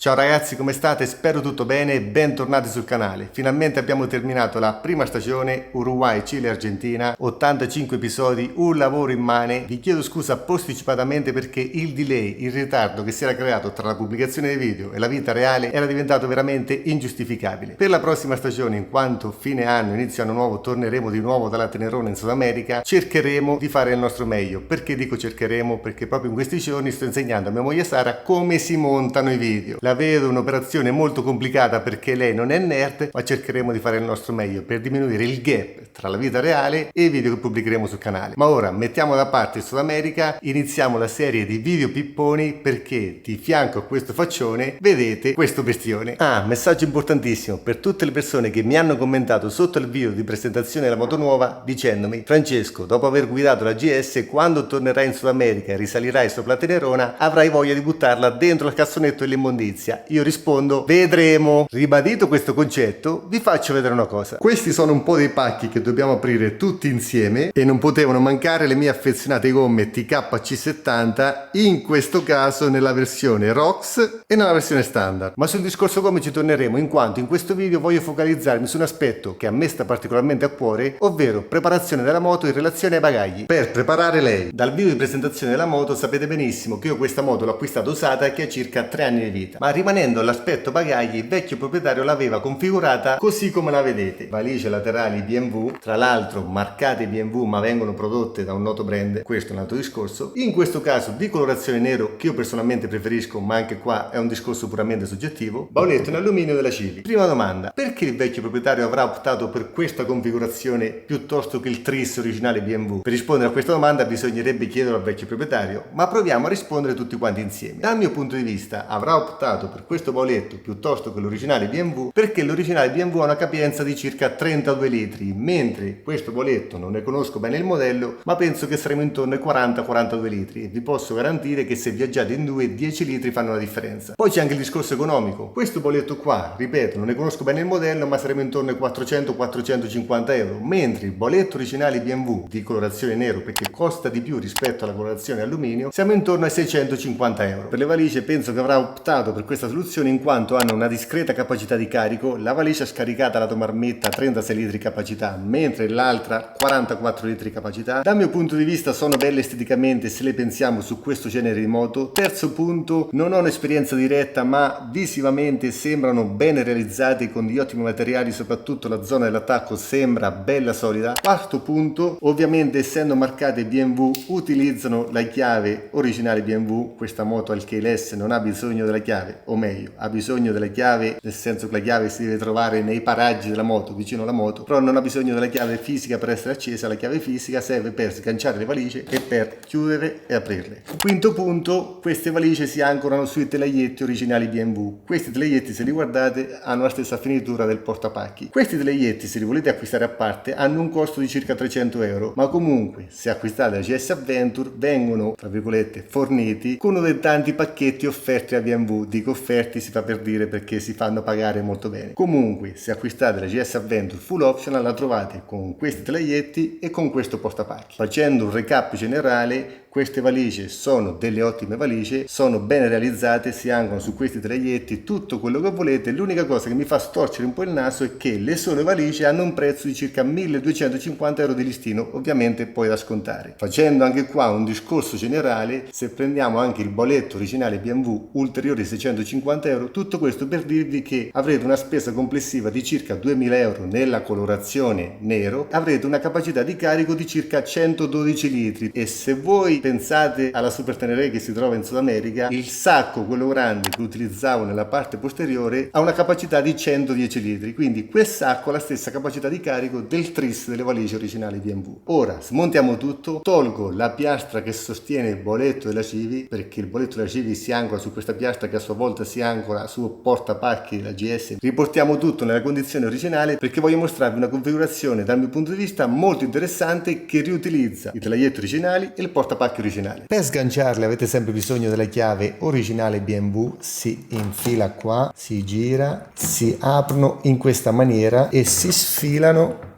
Ciao ragazzi, come state? Spero tutto bene e bentornati sul canale. Finalmente abbiamo terminato la prima stagione Uruguay, Cile, Argentina, 85 episodi, un lavoro immane. Vi chiedo scusa posticipatamente perché il delay, il ritardo che si era creato tra la pubblicazione dei video e la vita reale era diventato veramente ingiustificabile. Per la prossima stagione, in quanto fine anno, inizio anno nuovo, torneremo di nuovo dalla Tenerona in Sud America, cercheremo di fare il nostro meglio. Perché dico cercheremo? Perché proprio in questi giorni sto insegnando a mia moglie Sara come si montano i video. La vedo un'operazione molto complicata perché lei non è nerd, ma cercheremo di fare il nostro meglio per diminuire il gap tra la vita reale e i video che pubblicheremo sul canale. Ma ora mettiamo da parte il Sud America, iniziamo la serie di video pipponi perché di fianco a questo faccione vedete questo bestione. Messaggio importantissimo per tutte le persone che mi hanno commentato sotto il video di presentazione della moto nuova dicendomi: Francesco, dopo aver guidato la GS, quando tornerai in Sud America e risalirai sopra la Tenerona avrai voglia di buttarla dentro il cassonetto dell'immondizia. Io rispondo: vedremo. Ribadito questo concetto, vi faccio vedere una cosa. Questi sono un po' dei pacchi che dobbiamo aprire tutti insieme e non potevano mancare le mie affezionate gomme TKC70, in questo caso nella versione ROX e nella versione standard. Ma sul discorso gomme ci torneremo, in quanto in questo video voglio focalizzarmi su un aspetto che a me sta particolarmente a cuore, ovvero preparazione della moto in relazione ai bagagli. Per preparare lei. Dal video di presentazione della moto sapete benissimo che io questa moto l'ho acquistata usata e che ha circa 3 anni di vita, ma rimanendo all'aspetto bagagli, il vecchio proprietario l'aveva configurata così come la vedete. Valigie laterali BMW, tra l'altro marcate BMW ma vengono prodotte da un noto brand, questo è un altro discorso. In questo caso di colorazione nero, che io personalmente preferisco, ma anche qua è un discorso puramente soggettivo. Bauletto in alluminio della Civi. Prima domanda: perché il vecchio proprietario avrà optato per questa configurazione piuttosto che il tris originale BMW? Per rispondere a questa domanda bisognerebbe chiederlo al vecchio proprietario, ma proviamo a rispondere tutti quanti insieme. Dal mio punto di vista avrà optato per questo bauletto piuttosto che l'originale BMW perché l'originale BMW ha una capienza di circa 32 litri, mentre questo bauletto non ne conosco bene il modello, ma penso che saremo intorno ai 40-42 litri e vi posso garantire che se viaggiate in due 10 litri fanno la differenza. Poi c'è anche il discorso economico. Questo bauletto qua, ripeto, non ne conosco bene il modello, ma saremo intorno ai 400-450 euro, mentre il bauletto originale BMW di colorazione nero, perché costa di più rispetto alla colorazione alluminio, siamo intorno ai 650 euro. Per le valigie penso che avrà optato per questa soluzione in quanto hanno una discreta capacità di carico. La valigia scaricata la Tomarmetta 36 litri capacità, mentre l'altra 44 litri capacità. Dal mio punto di vista sono belle esteticamente se le pensiamo su questo genere di moto. Terzo punto, non ho un'esperienza diretta ma visivamente sembrano bene realizzati con degli ottimi materiali, soprattutto la zona dell'attacco sembra bella solida. Quarto punto, ovviamente essendo marcate BMW utilizzano la chiave originale BMW. Questa moto al KLS non ha bisogno della chiave, o meglio ha bisogno della chiave nel senso che la chiave si deve trovare nei paraggi della moto, vicino alla moto, però non ha bisogno della chiave fisica per essere accesa. La chiave fisica serve per sganciare le valigie e per chiudere e aprirle. Quinto punto, queste valigie si ancorano sui telaietti originali BMW. Questi telaietti, se li guardate, hanno la stessa finitura del portapacchi. Questi telaietti, se li volete acquistare a parte, hanno un costo di circa 300 euro, ma comunque se acquistate la GS Adventure vengono, tra virgolette, forniti con uno dei tanti pacchetti offerti a BMW. Dico offerti, si fa per dire perché si fanno pagare molto bene. Comunque se acquistate la GS Adventure full optional la trovate con questi telaietti e con questo portapacchi. Facendo un recap generale, queste valigie sono delle ottime valigie, sono ben realizzate, si ancorano su questi telaietti, tutto quello che volete. L'unica cosa che mi fa storcere un po' il naso è che le sole valigie hanno un prezzo di circa 1250 euro di listino, ovviamente poi da scontare. Facendo anche qua un discorso generale, se prendiamo anche il boletto originale BMW ulteriore 650 euro, tutto questo per dirvi che avrete una spesa complessiva di circa 2000 euro nella colorazione nero, avrete una capacità di carico di circa 112 litri e se voi pensate alla Super Tenere che si trova in Sud America, il sacco, quello grande che utilizzavo nella parte posteriore, ha una capacità di 110 litri, quindi quel sacco ha la stessa capacità di carico del tris delle valigie originali BMW. Ora smontiamo tutto, tolgo la piastra che sostiene il boletto della Civi, perché il boletto della Civi si ancora su questa piastra che a sua volta si ancora sul portapacchi della GS. Riportiamo tutto nella condizione originale perché voglio mostrarvi una configurazione dal mio punto di vista molto interessante che riutilizza i telaietti originali e il portapacchi originale. Per sganciarle avete sempre bisogno della chiave originale BMW, si infila qua, si gira, si aprono in questa maniera e si sfilano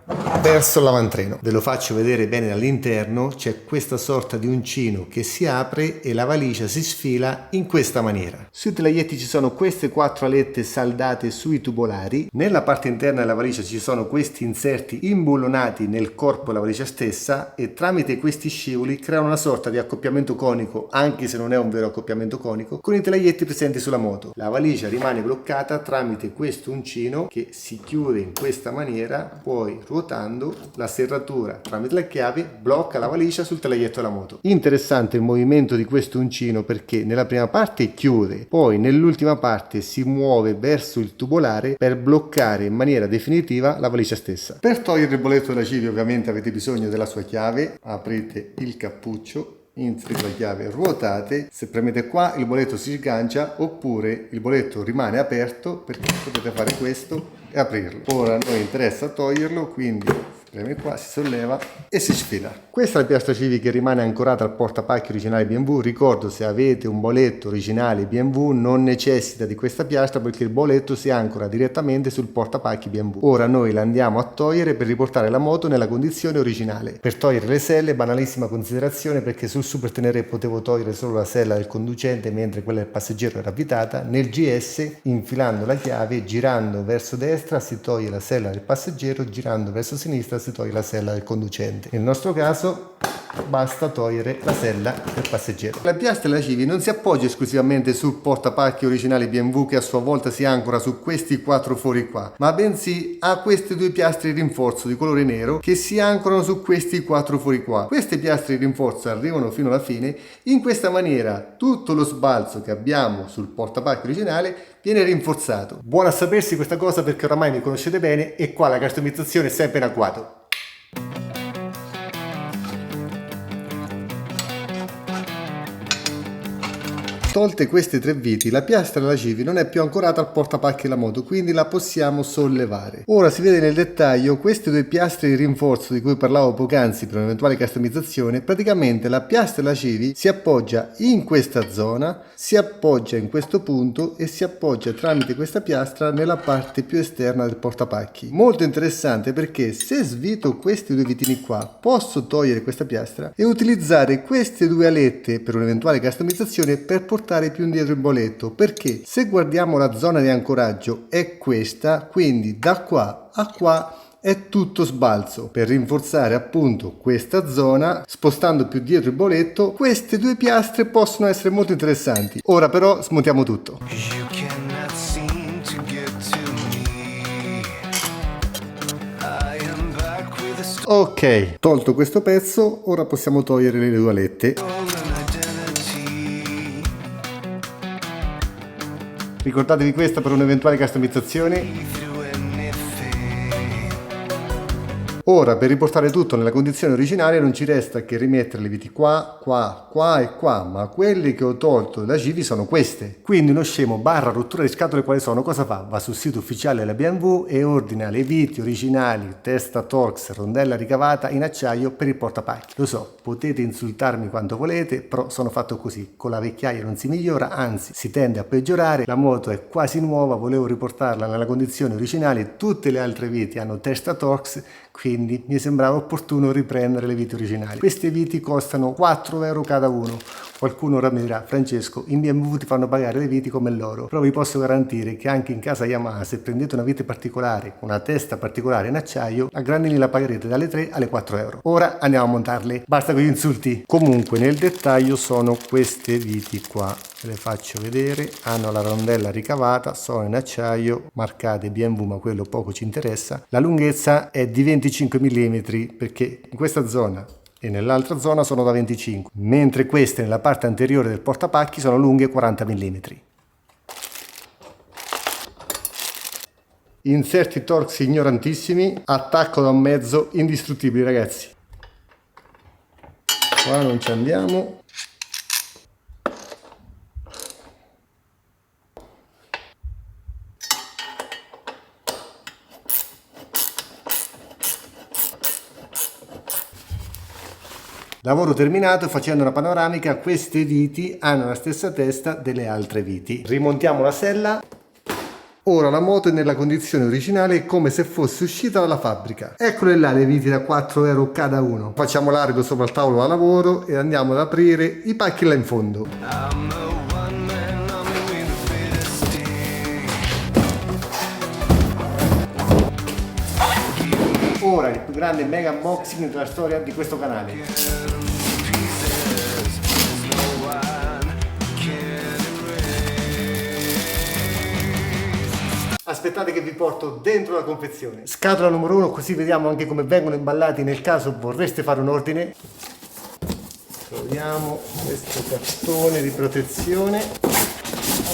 verso l'avantreno. Ve lo faccio vedere bene dall'interno. C'è questa sorta di uncino che si apre e la valigia si sfila in questa maniera. Sui telaietti ci sono queste 4 alette saldate sui tubolari. Nella parte interna della valigia ci sono questi inserti imbullonati nel corpo della valigia stessa e tramite questi scivoli creano una sorta di accoppiamento conico, anche se non è un vero accoppiamento conico, con i telaietti presenti sulla moto. La valigia rimane bloccata tramite questo uncino che si chiude in questa maniera, poi ruotando la serratura tramite la chiave blocca la valigia sul telaietto della moto. Interessante il movimento di questo uncino perché nella prima parte chiude, poi nell'ultima parte si muove verso il tubolare per bloccare in maniera definitiva la valigia stessa. Per togliere il boletto della Civi ovviamente avete bisogno della sua chiave. Aprite il cappuccio, inserite la chiave, ruotate, se premete qua il boletto si sgancia oppure il boletto rimane aperto, perché potete fare questo e aprirlo. Ora a noi interessa toglierlo, quindi preme qua, si solleva e si sfila. Questa è la piastra Civi che rimane ancorata al portapacchi originale BMW. Ricordo, se avete un boletto originale BMW non necessita di questa piastra perché il boletto si ancora direttamente sul portapacchi BMW. Ora noi la andiamo a togliere per riportare la moto nella condizione originale. Per togliere le selle, banalissima considerazione, perché sul Super Tenere potevo togliere solo la sella del conducente mentre quella del passeggero era avvitata. Nel GS, infilando la chiave, girando verso destra si toglie la sella del passeggero, girando verso sinistra si toglie la sella del conducente. Nel nostro caso basta togliere la sella del passeggero. La piastra della Civi non si appoggia esclusivamente sul portapacchi originale BMW che a sua volta si ancora su questi 4 fori qua, ma bensì ha queste 2 piastre di rinforzo di colore nero che si ancorano su questi 4 fori qua. Queste piastre di rinforzo arrivano fino alla fine. In questa maniera tutto lo sbalzo che abbiamo sul portapacchi originale viene rinforzato. Buono a sapersi questa cosa perché oramai mi conoscete bene e qua la customizzazione è sempre in agguato. Tolte queste 3 viti, la piastra della Civi non è più ancorata al portapacchi della moto, quindi la possiamo sollevare. Ora si vede nel dettaglio queste 2 piastre di rinforzo di cui parlavo poc'anzi per un'eventuale customizzazione. Praticamente la piastra della Civi si appoggia in questa zona, si appoggia in questo punto e si appoggia tramite questa piastra nella parte più esterna del portapacchi. Molto interessante perché se svito questi 2 vitini qua posso togliere questa piastra e utilizzare queste 2 alette per un'eventuale customizzazione per portare più indietro il boletto, perché se guardiamo la zona di ancoraggio è questa, quindi da qua a qua è tutto sbalzo. Per rinforzare appunto questa zona, spostando più dietro il boletto, queste 2 piastre possono essere molto interessanti. Ora però smontiamo tutto. Ok, tolto questo pezzo, ora possiamo togliere le 2 alette. Ricordatevi questa per un'eventuale customizzazione. Ora per riportare tutto nella condizione originale non ci resta che rimettere le viti qua, qua, qua e qua, ma quelle che ho tolto da Civi sono queste. Quindi uno scemo barra rottura di scatole quali sono? Cosa fa? Va sul sito ufficiale della BMW e ordina le viti originali, testa Torx, rondella ricavata in acciaio per il portapacchi. Lo so, potete insultarmi quanto volete, però sono fatto così. Con la vecchiaia non si migliora, anzi si tende a peggiorare. La moto è quasi nuova, volevo riportarla nella condizione originale. Tutte le altre viti hanno testa Torx, quindi mi sembrava opportuno riprendere le viti originali. Queste viti costano 4 euro cada uno. Qualcuno ora mi dirà: Francesco, in BMW ti fanno pagare le viti come loro. Però vi posso garantire che anche in casa Yamaha, se prendete una vite particolare, una testa particolare in acciaio, a granelli la pagherete dalle 3 alle 4 euro. Ora andiamo a montarle, basta con gli insulti. Comunque nel dettaglio sono queste viti qua, ve le faccio vedere. Hanno la rondella ricavata, sono in acciaio, marcate BMW, ma quello poco ci interessa. La lunghezza è di 25 mm perché in questa zona e nell'altra zona sono da 25, mentre queste nella parte anteriore del portapacchi sono lunghe 40 mm. Inserti Torx ignorantissimi, attacco da un mezzo indistruttibili ragazzi. Qua non ci andiamo. Lavoro terminato. Facendo una panoramica, queste viti hanno la stessa testa delle altre viti. Rimontiamo la sella. Ora la moto è nella condizione originale come se fosse uscita dalla fabbrica. Eccole là le viti da 4 euro cada uno. Facciamo largo sopra il tavolo da lavoro e andiamo ad aprire i pacchi là in fondo. Ora il più grande mega unboxing della storia di questo canale. Aspettate che vi porto dentro la confezione. Scatola numero 1, così vediamo anche come vengono imballati nel caso vorreste fare un ordine. Troviamo questo cartone di protezione.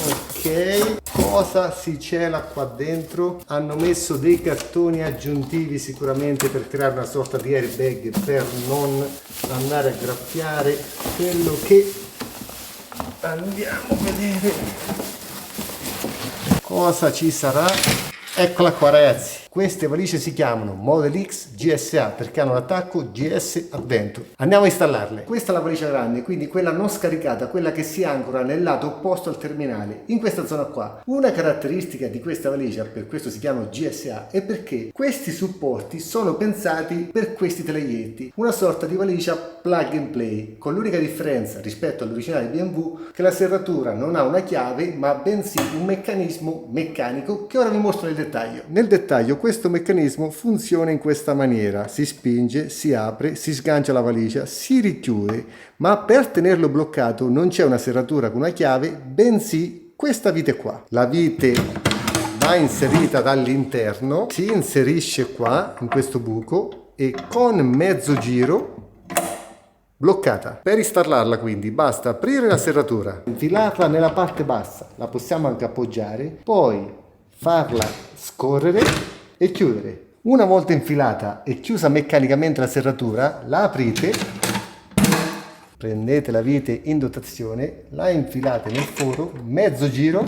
Ok, cosa si cela qua dentro? Hanno messo dei cartoni aggiuntivi sicuramente per creare una sorta di airbag per non andare a graffiare quello che andiamo a vedere. Cosa ci sarà? Eccola qua ragazzi, queste valigie si chiamano Model X GSA perché hanno l'attacco GS Adventure. Andiamo a installarle. Questa è la valigia grande, quindi quella non scaricata, quella che si ancora nel lato opposto al terminale, in questa zona qua. Una caratteristica di questa valigia, per questo si chiama GSA, è perché questi supporti sono pensati per questi teleietti, una sorta di valigia plug and play, con l'unica differenza rispetto all'originale BMW che la serratura non ha una chiave ma bensì un meccanismo meccanico che ora vi mostro nel dettaglio. Nel dettaglio questo meccanismo funziona in questa maniera: si spinge, si apre, si sgancia la valigia, si richiude, ma per tenerlo bloccato non c'è una serratura con una chiave, bensì questa vite qua. La vite va inserita dall'interno, si inserisce qua in questo buco e con mezzo giro bloccata. Per installarla quindi basta aprire la serratura, infilarla nella parte bassa, la possiamo anche appoggiare, poi farla scorrere e chiudere. Una volta infilata e chiusa meccanicamente la serratura, la aprite, prendete la vite in dotazione, la infilate nel foro, mezzo giro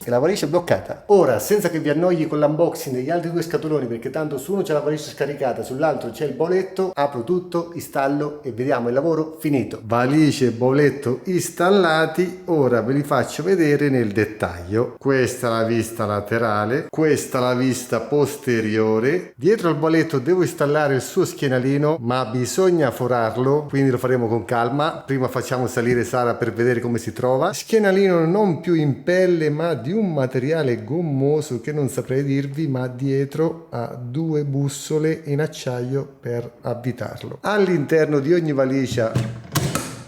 e la valigia è bloccata. Ora, senza che vi annoi con l'unboxing degli altri due scatoloni, perché tanto su uno c'è la valigia scaricata, sull'altro c'è il boletto, apro tutto, installo e vediamo il lavoro finito. Valigie e boletto installati, ora ve li faccio vedere nel dettaglio. Questa è la vista laterale, questa è la vista posteriore. Dietro al boletto devo installare il suo schienalino, ma bisogna forarlo, quindi lo faremo con calma. Prima facciamo salire Sara per vedere come si trova. Schienalino non più in pelle ma di un materiale gommoso che non saprei dirvi, ma dietro ha due bussole in acciaio per avvitarlo. All'interno di ogni valigia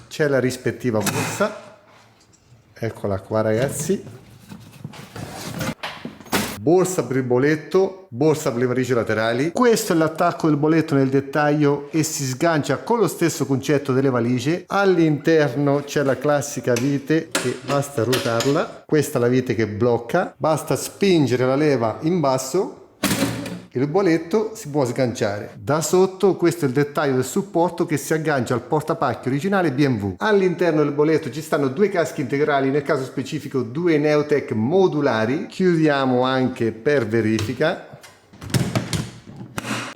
c'è la rispettiva borsa, eccola qua ragazzi, borsa per il boletto, borsa per le valigie laterali. Questo è l'attacco del boletto nel dettaglio e si sgancia con lo stesso concetto delle valigie. All'interno c'è la classica vite che basta ruotarla, questa è la vite che blocca, basta spingere la leva in basso e il boletto si può sganciare. Da sotto questo è il dettaglio del supporto che si aggancia al portapacchi originale BMW. All'interno del boletto ci stanno due caschi integrali, nel caso specifico due Neotech modulari. Chiudiamo anche per verifica.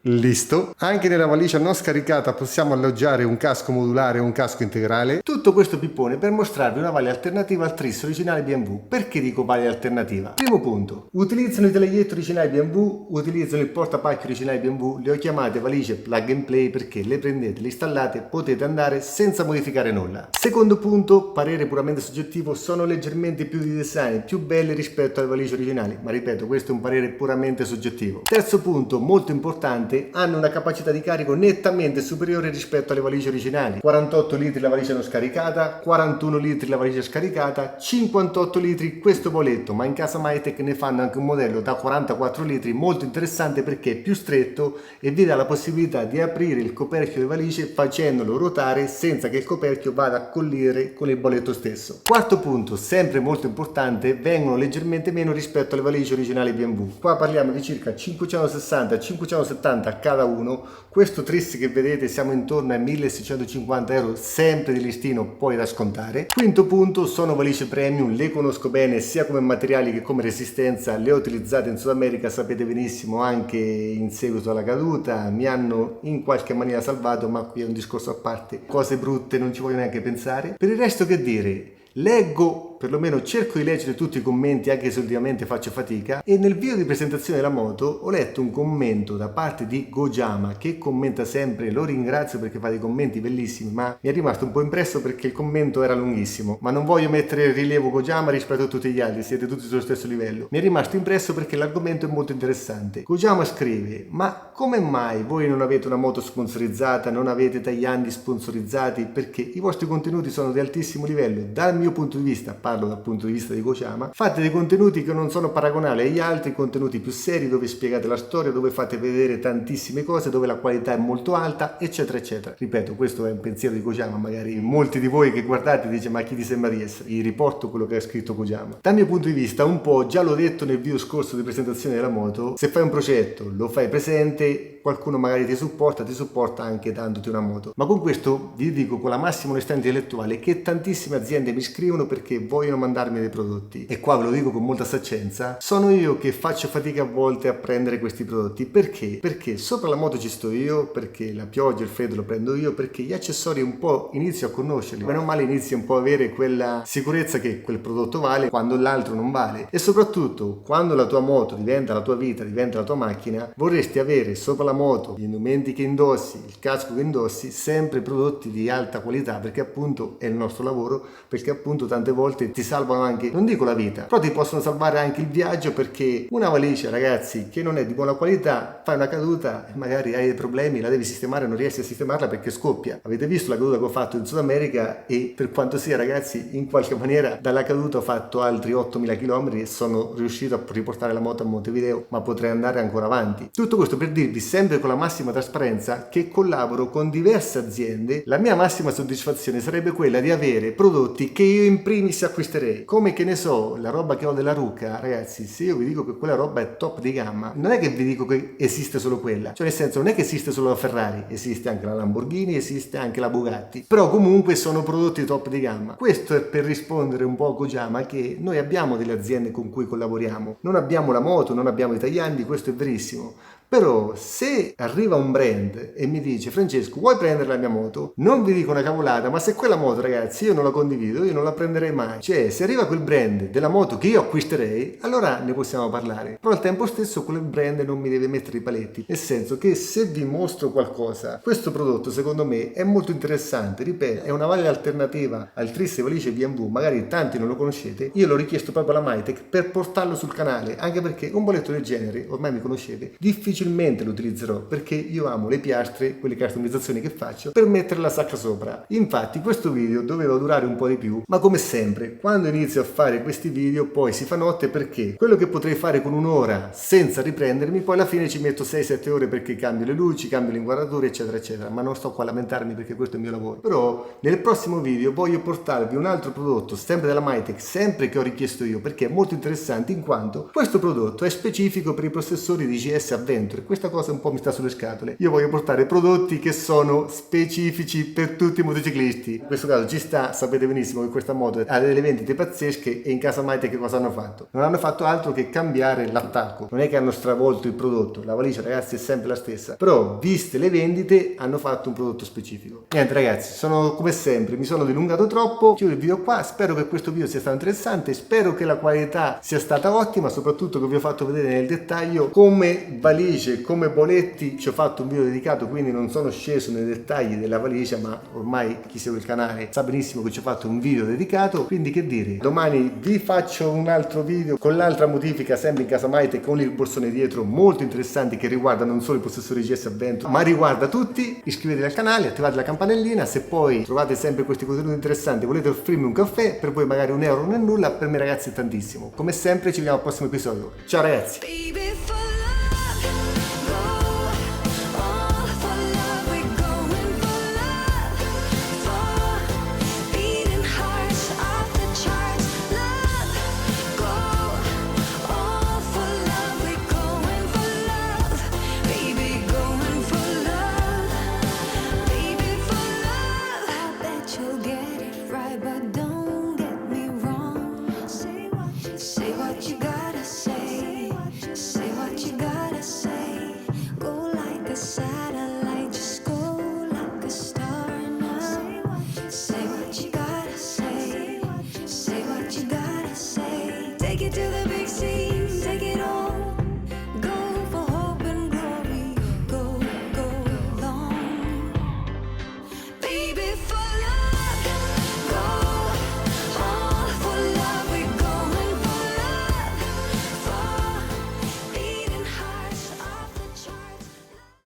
Listo. Anche nella valigia non scaricata possiamo alloggiare un casco modulare o un casco integrale. Tutto questo pippone per mostrarvi una valigia alternativa al tris originale BMW. Perché dico valigia alternativa? Primo punto, utilizzano i teleietti originali BMW, utilizzano il portapacchi originale BMW, le ho chiamate valigie plug and play perché le prendete, le installate, potete andare senza modificare nulla. Secondo punto, parere puramente soggettivo, sono leggermente più di design, più belle rispetto alle valigie originali, ma ripeto, questo è un parere puramente soggettivo. Terzo punto, molto importante, hanno una capacità di carico nettamente superiore rispetto alle valigie originali. 48 litri la valigia non scaricata, 41 litri la valigia scaricata, 58 litri questo boletto, ma in casa Mytech ne fanno anche un modello da 44 litri molto interessante perché è più stretto e vi dà la possibilità di aprire il coperchio delle valigie facendolo ruotare senza che il coperchio vada a collidere con il boletto stesso. Quarto punto, sempre molto importante, vengono leggermente meno rispetto alle valigie originali BMW. Qua parliamo di circa 560-570 a cada uno. Questo tris che vedete siamo intorno ai 1650 euro, sempre di listino, poi da scontare. Quinto punto, sono valigie premium, le conosco bene sia come materiali che come resistenza, le ho utilizzate in Sud America, sapete benissimo, anche in seguito alla caduta mi hanno in qualche maniera salvato, ma qui è un discorso a parte, cose brutte non ci voglio neanche pensare. Per il resto che dire, leggo perlomeno cerco di leggere tutti i commenti anche se ultimamente faccio fatica, e nel video di presentazione della moto ho letto un commento da parte di Gojama che commenta sempre, lo ringrazio perché fa dei commenti bellissimi, ma mi è rimasto un po' impresso perché il commento era lunghissimo, ma non voglio mettere in rilievo Gojama rispetto a tutti gli altri, siete tutti sullo stesso livello. Mi è rimasto impresso perché l'argomento è molto interessante. Gojama scrive: ma come mai voi non avete una moto sponsorizzata, non avete tagliandi sponsorizzati? Perché i vostri contenuti sono di altissimo livello. Dal mio punto di vista, parlo dal punto di vista di Gojama, fate dei contenuti che non sono paragonabili agli altri, contenuti più seri dove spiegate la storia, dove fate vedere tantissime cose, dove la qualità è molto alta, eccetera eccetera. Ripeto, questo è un pensiero di Gojama, magari molti di voi che guardate dice: ma chi ti sembra di essere? Vi riporto quello che ha scritto Gojama. Dal mio punto di vista, un po' già l'ho detto nel video scorso di presentazione della moto, se fai un progetto, lo fai presente, qualcuno magari ti supporta anche dandoti una moto. Ma con questo vi dico con la massima onestà intellettuale che tantissime aziende mi scrivono perché vogliono mandarmi dei prodotti, e qua ve lo dico con molta saccenza, sono io che faccio fatica a volte a prendere questi prodotti. Perché? Perché sopra la moto ci sto io, perché la pioggia, il freddo lo prendo io, perché gli accessori un po' inizio a conoscerli, meno male inizio un po' a avere quella sicurezza che quel prodotto vale quando l'altro non vale, e soprattutto quando la tua moto diventa la tua vita, diventa la tua macchina, vorresti avere sopra la moto, gli indumenti che indossi, il casco che indossi, sempre prodotti di alta qualità, perché appunto è il nostro lavoro, perché appunto tante volte ti salvano anche, non dico la vita, però ti possono salvare anche il viaggio, perché una valigia, ragazzi, che non è di buona qualità, fai una caduta e magari hai dei problemi, la devi sistemare, non riesci a sistemarla perché scoppia. Avete visto la caduta che ho fatto in Sud America, e per quanto sia, ragazzi, in qualche maniera dalla caduta ho fatto altri 8.000 km e sono riuscito a riportare la moto a Montevideo, ma potrei andare ancora avanti. Tutto questo per dirvi, sempre con la massima trasparenza, che collaboro con diverse aziende. La mia massima soddisfazione sarebbe quella di avere prodotti che io in primis acquisterei, come, che ne so, la roba che ho della Ruka. Ragazzi, se io vi dico che quella roba è top di gamma, non è che vi dico che esiste solo quella, cioè nel senso, non è che esiste solo la Ferrari, esiste anche la Lamborghini, esiste anche la Bugatti, però comunque sono prodotti top di gamma. Questo è per rispondere un po' a Gojama, che noi abbiamo delle aziende con cui collaboriamo, non abbiamo la moto, non abbiamo i tagliandi, questo è verissimo. Però se arriva un brand e mi dice: Francesco, vuoi prendere la mia moto? Non vi dico una cavolata, ma se quella moto, ragazzi, io non la condivido, io non la prenderei mai. Cioè, se arriva quel brand della moto che io acquisterei, allora ne possiamo parlare. Però al tempo stesso quel brand non mi deve mettere i paletti, nel senso che se vi mostro qualcosa, questo prodotto secondo me è molto interessante, ripeto, è una valida alternativa al triste valigie B&W, magari tanti non lo conoscete, io l'ho richiesto proprio alla Mytech per portarlo sul canale, anche perché un boletto del genere, ormai mi conoscete, difficilmente lo utilizzerò, perché io amo le piastre, quelle customizzazioni che faccio, per mettere la sacca sopra. Infatti questo video doveva durare un po' di più, ma come sempre quando inizio a fare questi video poi si fa notte, perché quello che potrei fare con un'ora senza riprendermi, poi alla fine ci metto 6-7 ore perché cambio le luci, cambio l'inquadratura, eccetera eccetera, ma non sto qua a lamentarmi perché questo è il mio lavoro. Però nel prossimo video voglio portarvi un altro prodotto, sempre della Mytech, sempre che ho richiesto io, perché è molto interessante, in quanto questo prodotto è specifico per i possessori di GS Adventure. Questa cosa un po' mi sta sulle scatole. Io voglio portare prodotti che sono specifici per tutti i motociclisti. In questo caso ci sta, sapete benissimo che questa moto ha delle vendite pazzesche, e in casa Mytech che cosa hanno fatto? Non hanno fatto altro che cambiare l'attacco. Non è che hanno stravolto il prodotto, la valigia, ragazzi, è sempre la stessa, però viste le vendite hanno fatto un prodotto specifico. Niente ragazzi, sono come sempre, mi sono dilungato troppo, chiudo il video qua, spero che questo video sia stato interessante, spero che la qualità sia stata ottima, soprattutto che vi ho fatto vedere nel dettaglio come valigie, come boletti. Ci ho fatto un video dedicato, quindi non sono sceso nei dettagli della valigia, ma ormai chi segue il canale sa benissimo che ci ho fatto un video dedicato. Quindi che dire, domani vi faccio un altro video con l'altra modifica sempre in casa Mytech, con il borsone dietro, molto interessanti, che riguarda non solo i possessori GS Adventure ma riguarda tutti. Iscrivetevi al canale, attivate la campanellina. Se poi trovate sempre questi contenuti interessanti, volete offrirmi un caffè, per voi magari €1 non è nulla, per me ragazzi è tantissimo. Come sempre ci vediamo al prossimo episodio, ciao ragazzi.